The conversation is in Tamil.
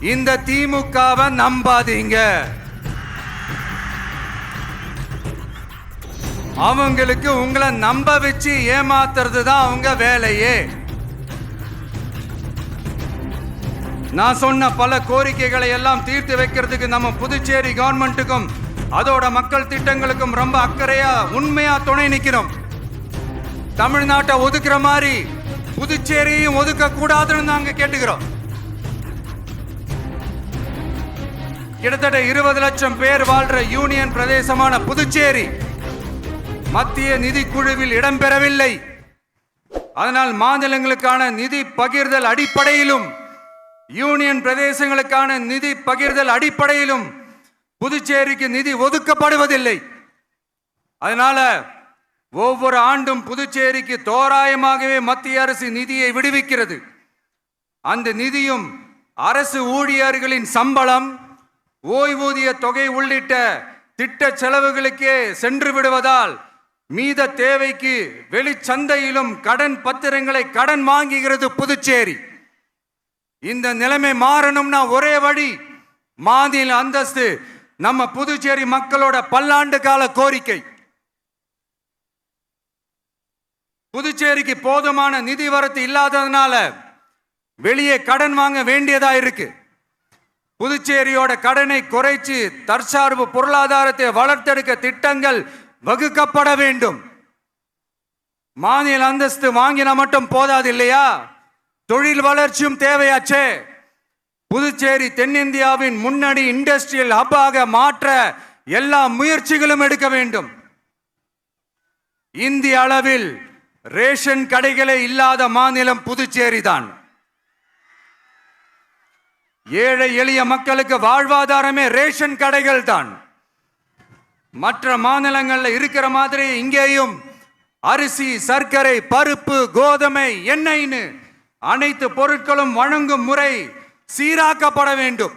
இந்த திமுகவை நம்பாதீங்க. அவங்களுக்கு உங்களை நம்ப வச்சு ஏமாத்துறது தான் அவங்க வேலையே. நான் சொன்ன பல கோரிக்கைகளை எல்லாம் தீர்த்து வைக்கிறதுக்கு நம்ம புதுச்சேரி கவர்மெண்ட்டுக்கும் அதோட மக்கள் திட்டங்களுக்கும் ரொம்ப அக்கறையா உண்மையா துணை நிற்கிறோம். தமிழ்நாட்டை ஒதுக்குற மாதிரி புதுச்சேரியும் ஒதுக்க கூடாதுன்னு நாங்க கேட்டுக்கிறோம். கிட்டத்தட்ட 20 லட்சம் பேர் வாழ்ற யூனியன் பிரதேசமான புதுச்சேரி மத்திய நிதி குழுவில் இடம்பெறவில்லை. அதனால் மாநிலங்களுக்கான நிதி பகிர்தல் அடிப்படையிலும் யூனியன் பிரதேசங்களுக்கான நிதி பகிர்தல் அடிப்படையிலும் புதுச்சேரிக்கு நிதி ஒதுக்கப்படுவதில்லை. அதனால ஒவ்வொரு ஆண்டும் புதுச்சேரிக்கு தோராயமாகவே மத்திய அரசு நிதியை விடுவிக்கிறது. அந்த நிதியும் அரசு ஊழியர்களின் சம்பளம், ஓய்வூதிய தொகை உள்ளிட்ட திட்ட செலவுகளுக்கே சென்று விடுவதால் மீத தேவைக்கு வெளிச்சந்தையிலும் கடன் பத்திரங்களை கடன் வாங்குகிறது புதுச்சேரி. இந்த நிலைமை மாறணும்னா ஒரே வழி மாநில அந்தஸ்து. நம்ம புதுச்சேரி மக்களோட பல்லாண்டு கால கோரிக்கை. புதுச்சேரிக்கு போதுமான நிதி வரத்து இல்லாததுனால வெளியே கடன் வாங்க வேண்டியதா இருக்கு. புதுச்சேரியோட கடனை குறைச்சு தற்சார்பு பொருளாதாரத்தை வளர்த்தெடுக்க திட்டங்கள் வகுக்கப்பட வேண்டும். மாநில அந்தஸ்து வாங்கினா மட்டும் போதாது இல்லையா, தொழில் வளர்ச்சியும் தேவையாச்சே. புதுச்சேரி தென்னிந்தியாவின் முன்னணி இண்டஸ்ட்ரியல் ஹப்பாக மாற்ற எல்லா முயற்சிகளும் எடுக்க வேண்டும். இந்திய அளவில் ரேஷன் கடைகளே இல்லாத மாநிலம் புதுச்சேரி தான். ஏழை எளிய மக்களுக்கு வாழ்வாதாரமே ரேஷன் கடைகள் தான். மற்ற மாநிலங்கள்ல இருக்கிற மாதிரி இங்கேயும் அரிசி, சர்க்கரை, பருப்பு, கோதுமை, எண்ணெய்னு அனைத்து பொருட்களும் வழங்கும் முறை சீராக்கப்பட வேண்டும்.